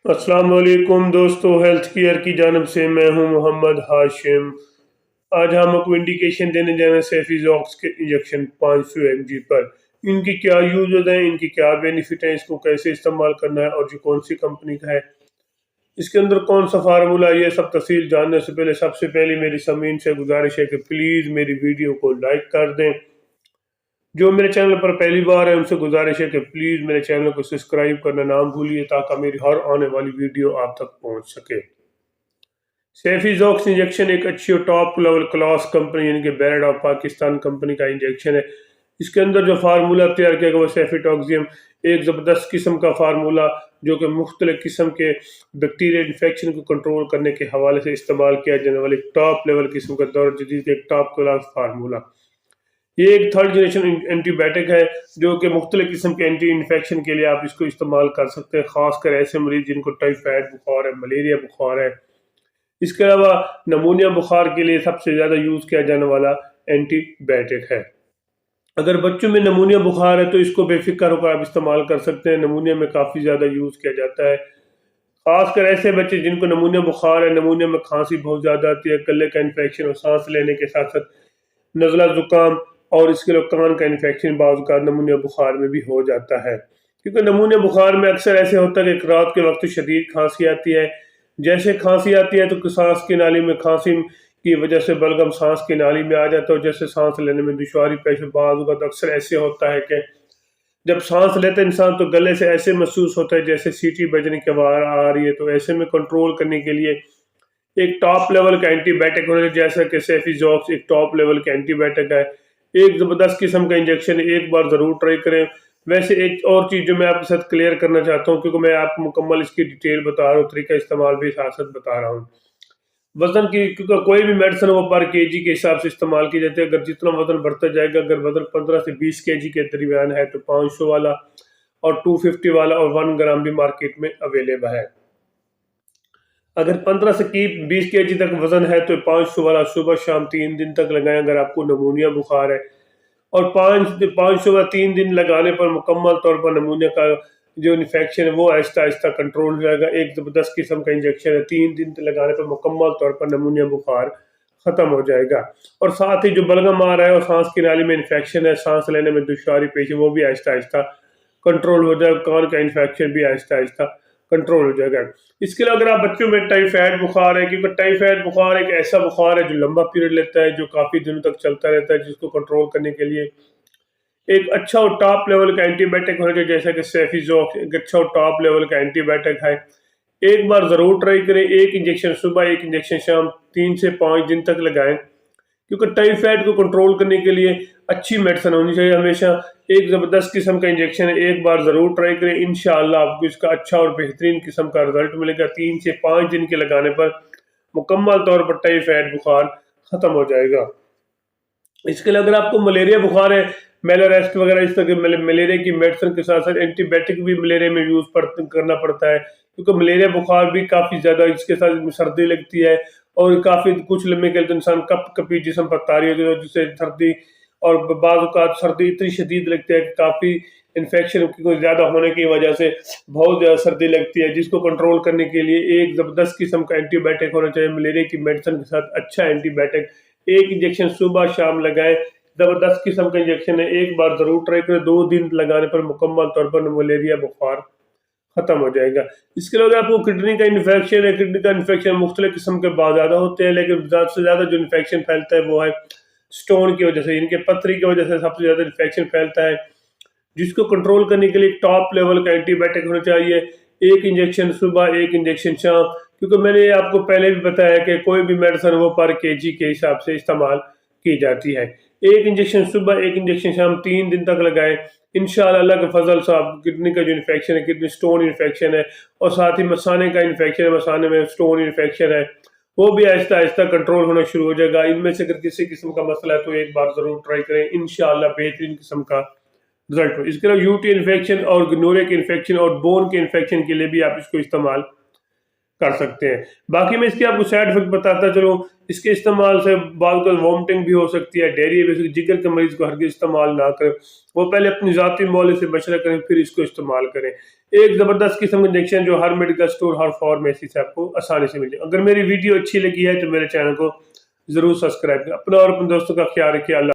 السلام علیکم دوستو، ہیلتھ کیئر کی جانب سے میں ہوں محمد ہاشم۔ آج ہم آپ کو انڈیکیشن دینے جا رہے ہیں سیفیزوکس کے انجیکشن 500 mg پر۔ ان کی کیا یوزز ہیں، ان کی کیا بینیفٹ ہیں، اس کو کیسے استعمال کرنا ہے اور جو کون سی کمپنی کا ہے، اس کے اندر کون سا فارمولا، یہ سب تفصیل جاننے سے پہلے سب سے پہلے میری سامعین سے گزارش ہے کہ پلیز میری ویڈیو کو لائک کر دیں۔ جو میرے چینل پر پہلی بار ہے ان سے گزارش ہے کہ پلیز میرے چینل کو سبسکرائب کرنا نہ بھولیے تاکہ میری ہر آنے والی ویڈیو آپ تک پہنچ سکے۔ سیفیزوکس انجیکشن ایک اچھی اور ٹاپ لیول کلاس کمپنی یعنی کہ بیرڈ آف پاکستان کمپنی کا انجیکشن ہے۔ اس کے اندر جو فارمولا تیار کیا گیا وہ سیفیٹاکسیم، ایک زبردست قسم کا فارمولا جو کہ مختلف قسم کے بیکٹیریل انفیکشن کو کنٹرول کرنے کے حوالے سے استعمال کیا جانے والی ٹاپ لیول قسم کا دور جدید کے ایک ٹاپ کلاس فارمولا۔ یہ ایک تھرڈ جنریشن اینٹی بائیوٹک ہے جو کہ مختلف قسم کے اینٹی انفیکشن کے لیے آپ اس کو استعمال کر سکتے ہیں، خاص کر ایسے مریض جن کو ٹائیفائڈ بخار ہے، ملیریا بخار ہے۔ اس کے علاوہ نمونیا بخار کے لیے سب سے زیادہ یوز کیا جانے والا اینٹی بائیوٹک ہے۔ اگر بچوں میں نمونیا بخار ہے تو اس کو بے فکر ہو کر آپ استعمال کر سکتے ہیں، نمونیا میں کافی زیادہ یوز کیا جاتا ہے، خاص کر ایسے بچے جن کو نمونیا بخار ہے، نمونیا میں کھانسی بہت زیادہ آتی ہے، گلے کا انفیکشن اور سانس لینے کے ساتھ ساتھ نزلہ زکام اور اس کے علاوہ کان کا انفیکشن بعض اوقات نمونیا بخار میں بھی ہو جاتا ہے۔ کیونکہ نمونیا بخار میں اکثر ایسے ہوتا ہے کہ رات کے وقت شدید کھانسی آتی ہے، جیسے کھانسی آتی ہے تو سانس کی نالی میں کھانسی کی وجہ سے بلغم سانس کی نالی میں آ جاتا ہے، جیسے سانس لینے میں دشواری پیش بعض اوقات اکثر ایسے ہوتا ہے کہ جب سانس لیتے انسان تو گلے سے ایسے محسوس ہوتا ہے جیسے سیٹی بجنے کی آواز آ رہی ہے، تو ایسے میں کنٹرول کرنے کے لیے ایک ٹاپ لیول کا اینٹی بائیوٹک ہونے جیسا کہ سیفیزوکس ایک ٹاپ لیول کا اینٹی بائیوٹک ہے، ایک زبردست قسم کا انجیکشن، ایک بار ضرور ٹرائی کریں۔ ویسے ایک اور چیز جو میں آپ کے ساتھ کلیئر کرنا چاہتا ہوں، کیونکہ میں آپ کو مکمل اس کی ڈیٹیل بتا رہا ہوں، طریقہ استعمال بھی ساتھ ساتھ بتا رہا ہوں۔ وزن کی، کیونکہ کوئی بھی میڈیسن وہ پر کے جی کے حساب سے استعمال کی جاتی ہے، اگر جتنا وزن بڑھتا جائے گا، اگر وزن 15 سے 20 کے جی کے درمیان ہے تو 500 والا اور 250 والا اور 1 گرام بھی مارکیٹ میں اویلیبل ہے۔ اگر 15 سے 20 کے جی تک وزن ہے تو 500 والا صبح شام 3 دن تک لگائیں اگر آپ کو نمونیا بخار ہے، اور 500 والا 3 دن لگانے پر مکمل طور پر نمونیا کا جو انفیکشن ہے وہ آہستہ آہستہ کنٹرول ہو جائے گا۔ ایک زبردست قسم کا انجیکشن ہے، 3 دن لگانے پر مکمل طور پر نمونیا بخار ختم ہو جائے گا، اور ساتھ ہی جو بلغم آ رہا ہے اور سانس کی نالی میں انفیکشن ہے، سانس لینے میں دشواری پیش ہے، وہ بھی آہستہ آہستہ کنٹرول ہو جائے گا، کان کا انفیکشن بھی آہستہ آہستہ کنٹرول ہو جائے گا۔ اس کے علاوہ اگر آپ بچوں میں ٹائیفائڈ بخار ہے، کیونکہ ٹائیفائڈ بخار ایک ایسا بخار ہے جو لمبا پیریڈ لیتا ہے، جو کافی دنوں تک چلتا رہتا ہے، جس کو کنٹرول کرنے کے لیے ایک اچھا اور ٹاپ لیول کا اینٹی بائیوٹک ہونا چاہیے جیسا کہ سیفیزوکس ایک اچھا اور ٹاپ لیول کا اینٹی بائیوٹک ہے۔ ایک بار ضرور ٹرائی کریں، ایک انجیکشن صبح ایک انجیکشن شام، 3 سے 5 دن تک لگائیں، کیونکہ ٹائیفائڈ کو کنٹرول کرنے کے لیے اچھی میڈیسن ہونی چاہیے ہمیشہ۔ ایک زبردست قسم کا انجیکشن ہے، ایک بار ضرور ٹرائی کریں، انشاءاللہ آپ کو اس کا اچھا اور بہترین قسم کا رزلٹ ملے گا۔ 3 سے 5 دن کے لگانے پر مکمل طور پر ٹائیفائڈ بخار ختم ہو جائے گا۔ اس کے لیے اگر آپ کو ملیریا بخار ہے، میلوریسٹ وغیرہ اس طرح کے ملیریا کی میڈیسن کے ساتھ ساتھ اینٹی بائیوٹک بھی ملیریا میں یوز کرنا پڑتا ہے، کیونکہ ملیریا بخار بھی کافی زیادہ، اس کے ساتھ سردی لگتی ہے اور کافی کچھ لمحے کے لیے انسان کپ کپی جسم پر طاری ہوتی ہے، جس سے سردی اور بعض اوقات سردی اتنی شدید لگتی ہے کہ کافی انفیکشن زیادہ ہونے کی وجہ سے بہت زیادہ سردی لگتی ہے، جس کو کنٹرول کرنے کے لیے ایک زبردست قسم کا اینٹی بائیوٹک ہونا چاہیے ملیریا کی میڈیسن کے ساتھ، اچھا اینٹی بائیوٹک۔ ایک انجیکشن صبح شام لگائیں، زبردست قسم کا انجیکشن ہے، ایک بار ضرور ٹرائی کریں، 2 دن لگانے پر مکمل طور پر ملیریا بخار ختم ہو جائے گا۔ اس کے علاوہ آپ کو کڈنی کا انفیکشن ہے، کڈنی کا انفیکشن مختلف قسم کے بعد زیادہ ہوتے ہیں، لیکن زیادہ سے زیادہ جو انفیکشن پھیلتا ہے وہ ہے سٹون کی وجہ سے، ان کے پتھری کی وجہ سے سب سے زیادہ انفیکشن پھیلتا ہے، جس کو کنٹرول کرنے کے لیے ٹاپ لیول کا اینٹی بائیوٹک ہونا چاہیے۔ ایک انجیکشن صبح ایک انجیکشن شام، کیونکہ میں نے آپ کو پہلے بھی بتایا کہ کوئی بھی میڈیسن وہ پر کے جی کے حساب سے استعمال کی جاتی ہے۔ ایک انجیکشن صبح ایک انجیکشن شام 3 دن تک لگائیں، انشاءاللہ اللہ کے فضل سے آپ کڈنی کا جو انفیکشن ہے، کڈنی سٹون انفیکشن ہے اور ساتھ ہی مثانے کا انفیکشن ہے، مثانے میں سٹون انفیکشن ہے، وہ بھی آہستہ آہستہ کنٹرول ہونا شروع ہو جائے گا۔ ان میں سے اگر کسی قسم کا مسئلہ ہے تو ایک بار ضرور ٹرائی کریں، انشاءاللہ بہترین قسم کا رزلٹ ہو۔ اس کے علاوہ یو ٹی انفیکشن اور گنورے کے انفیکشن اور بون کے انفیکشن کے لیے بھی آپ اس کو استعمال کر سکتے ہیں۔ باقی میں اس کے آپ کو سائڈ افیکٹ بتاتا چلوں، اس کے استعمال سے بعض کا وامٹنگ بھی ہو سکتی ہے، ڈائریا بھی ہو سکتی ہے۔ جگر کے مریض کو ہرگز استعمال نہ کریں، وہ پہلے اپنی ذاتی معالجے سے مشورہ کریں پھر اس کو استعمال کریں۔ ایک زبردست قسم کا انجیکشن جو ہر میڈیکل سٹور، ہر فارمیسی سے آپ کو آسانی سے مل جائے۔ اگر میری ویڈیو اچھی لگی ہے تو میرے چینل کو ضرور سبسکرائب کریں۔ اپنا اور اپنے دوستوں کا خیال رکھیے۔ اللہ